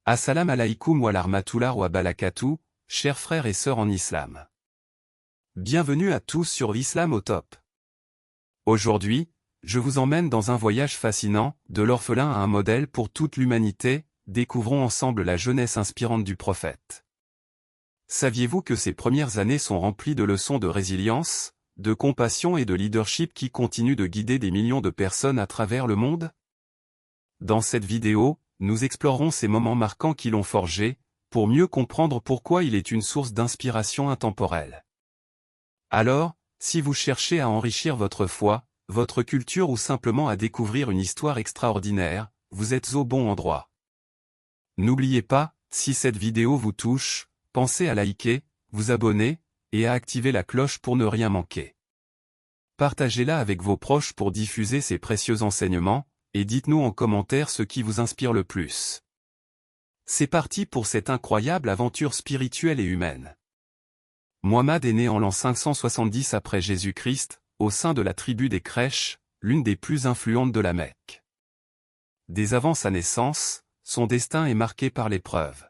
Assalamu alaikum wa rahmatullah wa barakatuh, chers frères et sœurs en islam. Bienvenue à tous sur Islam au top. Aujourd'hui, je vous emmène dans un voyage fascinant, de l'orphelin à un modèle pour toute l'humanité, découvrons ensemble la jeunesse inspirante du prophète. Saviez-vous que ces premières années sont remplies de leçons de résilience, de compassion et de leadership qui continuent de guider des millions de personnes à travers le monde? Dans cette vidéo, nous explorerons ces moments marquants qui l'ont forgé, pour mieux comprendre pourquoi il est une source d'inspiration intemporelle. Alors, si vous cherchez à enrichir votre foi, votre culture ou simplement à découvrir une histoire extraordinaire, vous êtes au bon endroit. N'oubliez pas, si cette vidéo vous touche, pensez à liker, vous abonner, et à activer la cloche pour ne rien manquer. Partagez-la avec vos proches pour diffuser ces précieux enseignements, et dites-nous en commentaire ce qui vous inspire le plus. C'est parti pour cette incroyable aventure spirituelle et humaine. Muhammad est né en l'an 570 après Jésus-Christ, au sein de la tribu des Quraysh, l'une des plus influentes de la Mecque. Dès avant sa naissance, son destin est marqué par l'épreuve.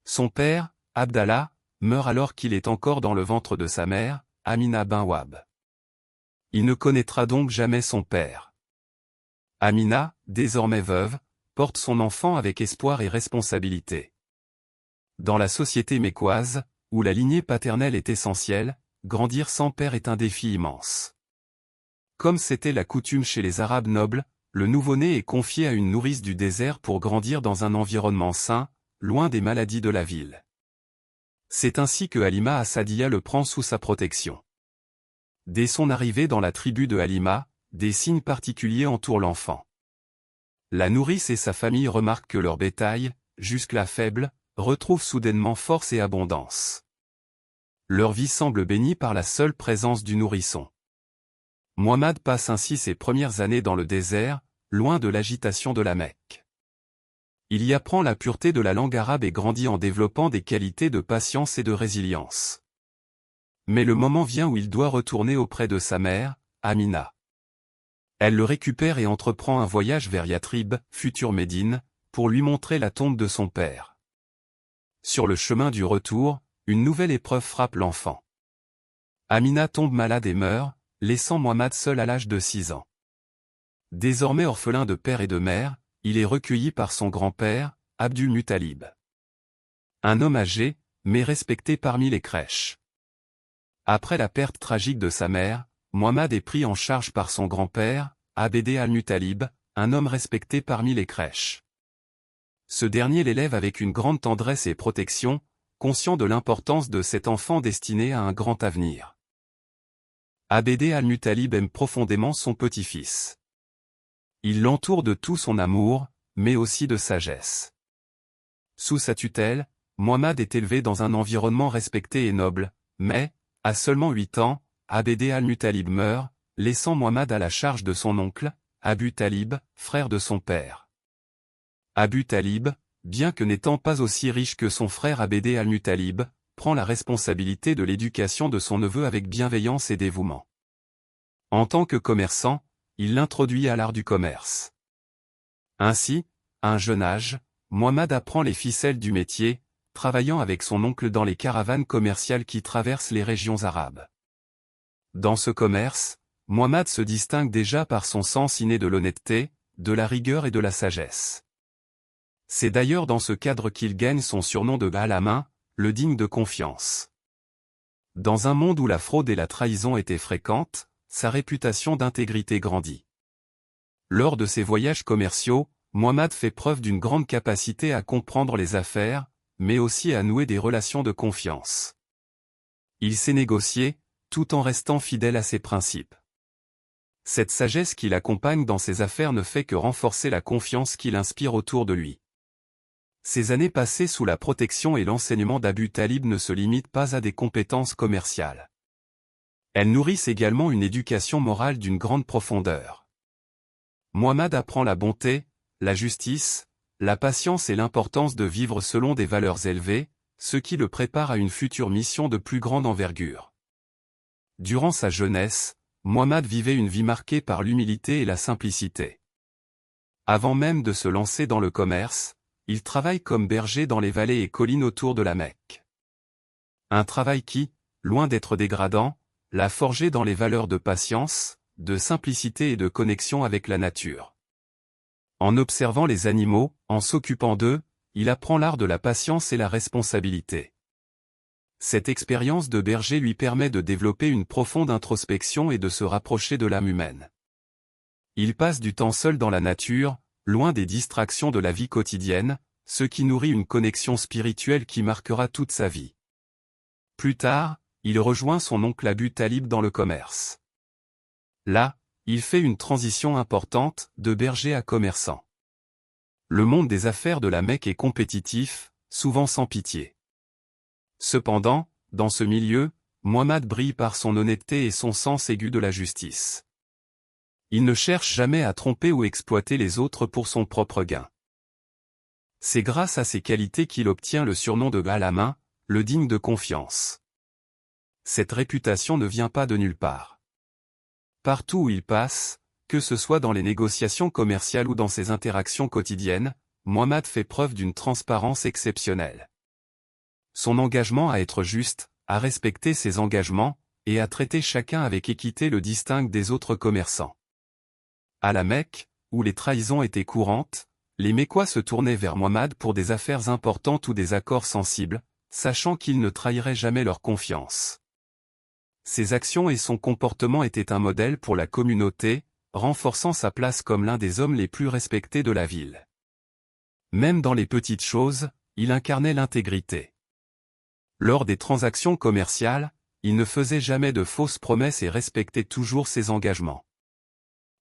Son père, Abdallah, meurt alors qu'il est encore dans le ventre de sa mère, Amina bin Wahb. Il ne connaîtra donc jamais son père. Amina, désormais veuve, porte son enfant avec espoir et responsabilité. Dans la société mécoise, où la lignée paternelle est essentielle, grandir sans père est un défi immense. Comme c'était la coutume chez les Arabes nobles, le nouveau-né est confié à une nourrice du désert pour grandir dans un environnement sain, loin des maladies de la ville. C'est ainsi que Halima Assadia le prend sous sa protection. Dès son arrivée dans la tribu de Halima, des signes particuliers entourent l'enfant. La nourrice et sa famille remarquent que leur bétail, jusque-là faible, retrouve soudainement force et abondance. Leur vie semble bénie par la seule présence du nourrisson. Muhammad passe ainsi ses premières années dans le désert, loin de l'agitation de la Mecque. Il y apprend la pureté de la langue arabe et grandit en développant des qualités de patience et de résilience. Mais le moment vient où il doit retourner auprès de sa mère, Amina. Elle le récupère et entreprend un voyage vers Yathrib, future Médine, pour lui montrer la tombe de son père. Sur le chemin du retour, une nouvelle épreuve frappe l'enfant. Amina tombe malade et meurt, laissant Muhammad seul à l'âge de 6 ans. Désormais orphelin de père et de mère, il est recueilli par son grand-père, Abdul Muttalib. Un homme âgé, mais respecté parmi les Quraysh. Après la perte tragique de sa mère, Muhammad est pris en charge par son grand-père, Abd al-Muttalib, un homme respecté parmi les Quraysh. Ce dernier l'élève avec une grande tendresse et protection, conscient de l'importance de cet enfant destiné à un grand avenir. Abd al-Muttalib aime profondément son petit-fils. Il l'entoure de tout son amour, mais aussi de sagesse. Sous sa tutelle, Muhammad est élevé dans un environnement respecté et noble, mais, à seulement 8 ans, Abd al-Muttalib meurt, laissant Muhammad à la charge de son oncle, Abu Talib, frère de son père. Abu Talib, bien que n'étant pas aussi riche que son frère Abd al-Muttalib, prend la responsabilité de l'éducation de son neveu avec bienveillance et dévouement. En tant que commerçant, il l'introduit à l'art du commerce. Ainsi, à un jeune âge, Muhammad apprend les ficelles du métier, travaillant avec son oncle dans les caravanes commerciales qui traversent les régions arabes. Dans ce commerce, Muhammad se distingue déjà par son sens inné de l'honnêteté, de la rigueur et de la sagesse. C'est d'ailleurs dans ce cadre qu'il gagne son surnom de Al-Amin, le digne de confiance. Dans un monde où la fraude et la trahison étaient fréquentes, sa réputation d'intégrité grandit. Lors de ses voyages commerciaux, Muhammad fait preuve d'une grande capacité à comprendre les affaires, mais aussi à nouer des relations de confiance. Il sait négocier, tout en restant fidèle à ses principes. Cette sagesse qui l'accompagne dans ses affaires ne fait que renforcer la confiance qu'il inspire autour de lui. Ces années passées sous la protection et l'enseignement d'Abu Talib ne se limitent pas à des compétences commerciales. Elles nourrissent également une éducation morale d'une grande profondeur. Muhammad apprend la bonté, la justice, la patience et l'importance de vivre selon des valeurs élevées, ce qui le prépare à une future mission de plus grande envergure. Durant sa jeunesse, Muhammad vivait une vie marquée par l'humilité et la simplicité. Avant même de se lancer dans le commerce, il travaille comme berger dans les vallées et collines autour de la Mecque. Un travail qui, loin d'être dégradant, l'a forgé dans les valeurs de patience, de simplicité et de connexion avec la nature. En observant les animaux, en s'occupant d'eux, il apprend l'art de la patience et la responsabilité. Cette expérience de berger lui permet de développer une profonde introspection et de se rapprocher de l'âme humaine. Il passe du temps seul dans la nature, loin des distractions de la vie quotidienne, ce qui nourrit une connexion spirituelle qui marquera toute sa vie. Plus tard, il rejoint son oncle Abu Talib dans le commerce. Là, il fait une transition importante, de berger à commerçant. Le monde des affaires de la Mecque est compétitif, souvent sans pitié. Cependant, dans ce milieu, Muhammad brille par son honnêteté et son sens aigu de la justice. Il ne cherche jamais à tromper ou exploiter les autres pour son propre gain. C'est grâce à ces qualités qu'il obtient le surnom de Al-Amin, le digne de confiance. Cette réputation ne vient pas de nulle part. Partout où il passe, que ce soit dans les négociations commerciales ou dans ses interactions quotidiennes, Muhammad fait preuve d'une transparence exceptionnelle. Son engagement à être juste, à respecter ses engagements, et à traiter chacun avec équité le distingue des autres commerçants. À la Mecque, où les trahisons étaient courantes, les Mécois se tournaient vers Muhammad pour des affaires importantes ou des accords sensibles, sachant qu'il ne trahirait jamais leur confiance. Ses actions et son comportement étaient un modèle pour la communauté, renforçant sa place comme l'un des hommes les plus respectés de la ville. Même dans les petites choses, il incarnait l'intégrité. Lors des transactions commerciales, il ne faisait jamais de fausses promesses et respectait toujours ses engagements.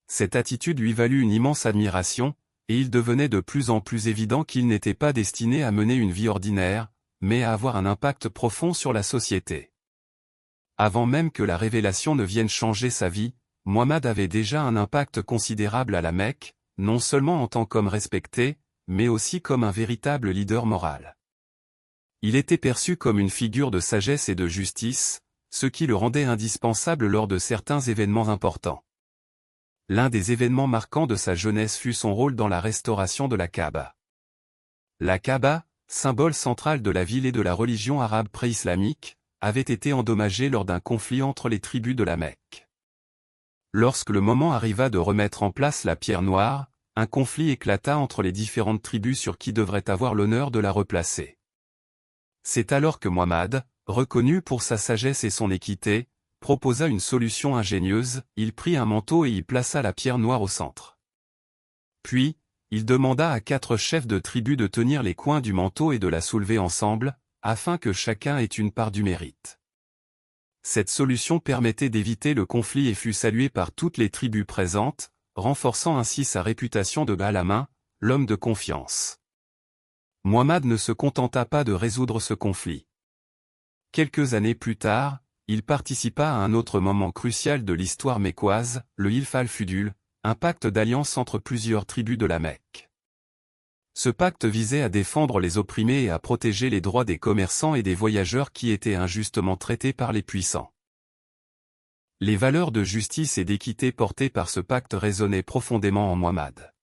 Cette attitude lui valut une immense admiration, et il devenait de plus en plus évident qu'il n'était pas destiné à mener une vie ordinaire, mais à avoir un impact profond sur la société. Avant même que la révélation ne vienne changer sa vie, Muhammad avait déjà un impact considérable à la Mecque, non seulement en tant qu'homme respecté, mais aussi comme un véritable leader moral. Il était perçu comme une figure de sagesse et de justice, ce qui le rendait indispensable lors de certains événements importants. L'un des événements marquants de sa jeunesse fut son rôle dans la restauration de la Kaaba. La Kaaba, symbole central de la ville et de la religion arabe pré-islamique, avait été endommagée lors d'un conflit entre les tribus de la Mecque. Lorsque le moment arriva de remettre en place la pierre noire, un conflit éclata entre les différentes tribus sur qui devrait avoir l'honneur de la replacer. C'est alors que Muhammad, reconnu pour sa sagesse et son équité, proposa une solution ingénieuse, il prit un manteau et y plaça la pierre noire au centre. Puis, il demanda à 4 chefs de tribu de tenir les coins du manteau et de la soulever ensemble, afin que chacun ait une part du mérite. Cette solution permettait d'éviter le conflit et fut saluée par toutes les tribus présentes, renforçant ainsi sa réputation de Al-Amin, l'homme de confiance. Muhammad ne se contenta pas de résoudre ce conflit. Quelques années plus tard, il participa à un autre moment crucial de l'histoire mécoise, le Hilf al-Fudul, un pacte d'alliance entre plusieurs tribus de la Mecque. Ce pacte visait à défendre les opprimés et à protéger les droits des commerçants et des voyageurs qui étaient injustement traités par les puissants. Les valeurs de justice et d'équité portées par ce pacte résonnaient profondément en Muhammad.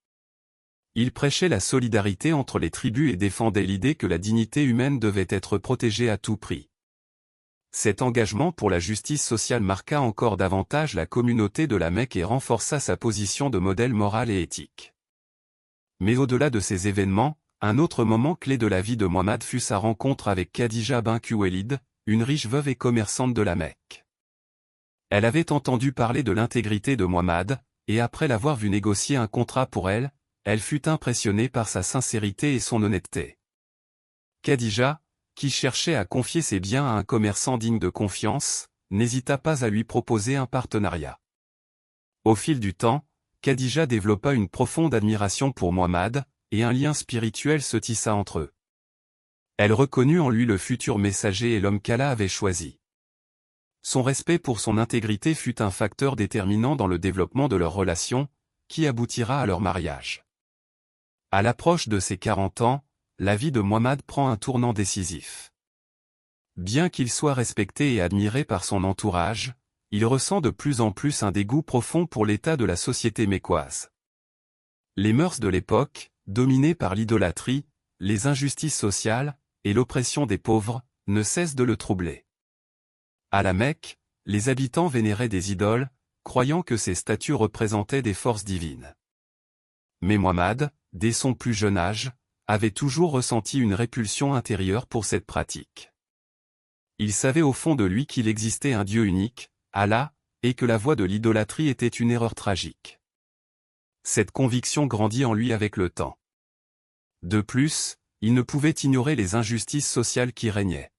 Il prêchait la solidarité entre les tribus et défendait l'idée que la dignité humaine devait être protégée à tout prix. Cet engagement pour la justice sociale marqua encore davantage la communauté de la Mecque et renforça sa position de modèle moral et éthique. Mais au-delà de ces événements, un autre moment clé de la vie de Muhammad fut sa rencontre avec Khadija bint Khuwaylid, une riche veuve et commerçante de la Mecque. Elle avait entendu parler de l'intégrité de Muhammad, et après l'avoir vu négocier un contrat pour elle, elle fut impressionnée par sa sincérité et son honnêteté. Khadija, qui cherchait à confier ses biens à un commerçant digne de confiance, n'hésita pas à lui proposer un partenariat. Au fil du temps, Khadija développa une profonde admiration pour Muhammad, et un lien spirituel se tissa entre eux. Elle reconnut en lui le futur messager et l'homme qu'Allah avait choisi. Son respect pour son intégrité fut un facteur déterminant dans le développement de leur relation, qui aboutira à leur mariage. À l'approche de ses 40 ans, la vie de Muhammad prend un tournant décisif. Bien qu'il soit respecté et admiré par son entourage, il ressent de plus en plus un dégoût profond pour l'état de la société mécoise. Les mœurs de l'époque, dominées par l'idolâtrie, les injustices sociales et l'oppression des pauvres ne cessent de le troubler. À la Mecque, les habitants vénéraient des idoles, croyant que ces statues représentaient des forces divines. Mais Muhammad, dès son plus jeune âge, avait toujours ressenti une répulsion intérieure pour cette pratique. Il savait au fond de lui qu'il existait un Dieu unique, Allah, et que la voie de l'idolâtrie était une erreur tragique. Cette conviction grandit en lui avec le temps. De plus, il ne pouvait ignorer les injustices sociales qui régnaient.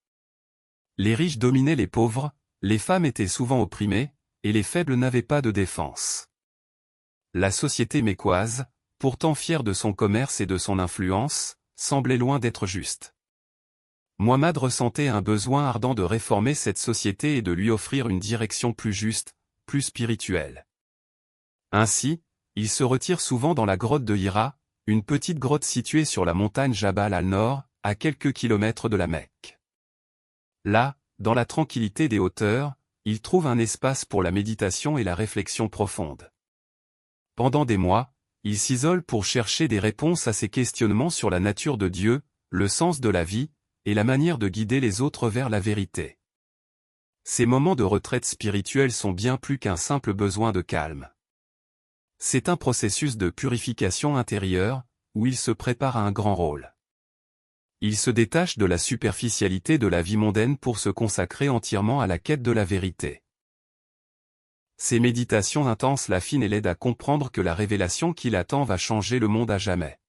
Les riches dominaient les pauvres, les femmes étaient souvent opprimées, et les faibles n'avaient pas de défense. La société mécoise, pourtant fière de son commerce et de son influence, semblait loin d'être juste. Muhammad ressentait un besoin ardent de réformer cette société et de lui offrir une direction plus juste, plus spirituelle. Ainsi, il se retire souvent dans la grotte de Hira, une petite grotte située sur la montagne Jabal al-Nord, à quelques kilomètres de la Mecque. Là, dans la tranquillité des hauteurs, il trouve un espace pour la méditation et la réflexion profonde. Pendant des mois, il s'isole pour chercher des réponses à ses questionnements sur la nature de Dieu, le sens de la vie, et la manière de guider les autres vers la vérité. Ces moments de retraite spirituelle sont bien plus qu'un simple besoin de calme. C'est un processus de purification intérieure, où il se prépare à un grand rôle. Il se détache de la superficialité de la vie mondaine pour se consacrer entièrement à la quête de la vérité. Ces méditations intenses l'affinent et l'aident à comprendre que la révélation qui l'attend va changer le monde à jamais.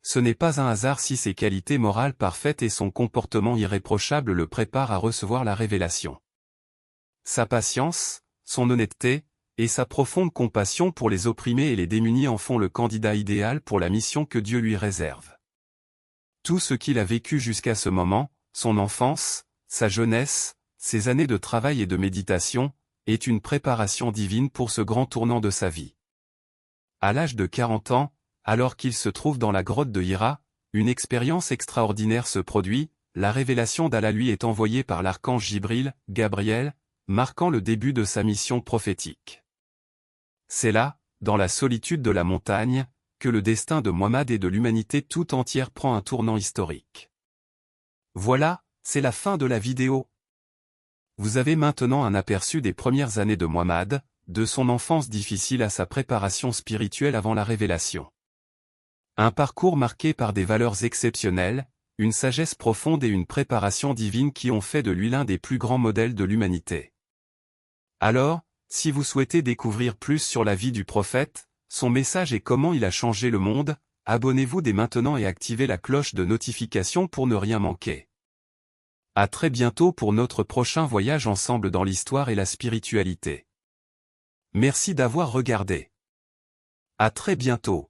Ce n'est pas un hasard si ses qualités morales parfaites et son comportement irréprochable le préparent à recevoir la révélation. Sa patience, son honnêteté, et sa profonde compassion pour les opprimés et les démunis en font le candidat idéal pour la mission que Dieu lui réserve. Tout ce qu'il a vécu jusqu'à ce moment, son enfance, sa jeunesse, ses années de travail et de méditation, est une préparation divine pour ce grand tournant de sa vie. À l'âge de 40 ans, alors qu'il se trouve dans la grotte de Hira, une expérience extraordinaire se produit, la révélation d'Allah lui est envoyée par l'archange Jibril, Gabriel, marquant le début de sa mission prophétique. C'est là, dans la solitude de la montagne, que le destin de Muhammad et de l'humanité tout entière prend un tournant historique. Voilà, c'est la fin de la vidéo. Vous avez maintenant un aperçu des premières années de Muhammad, de son enfance difficile à sa préparation spirituelle avant la révélation. Un parcours marqué par des valeurs exceptionnelles, une sagesse profonde et une préparation divine qui ont fait de lui l'un des plus grands modèles de l'humanité. Alors, si vous souhaitez découvrir plus sur la vie du prophète, son message et comment il a changé le monde, abonnez-vous dès maintenant et activez la cloche de notification pour ne rien manquer. À très bientôt pour notre prochain voyage ensemble dans l'histoire et la spiritualité. Merci d'avoir regardé. À très bientôt.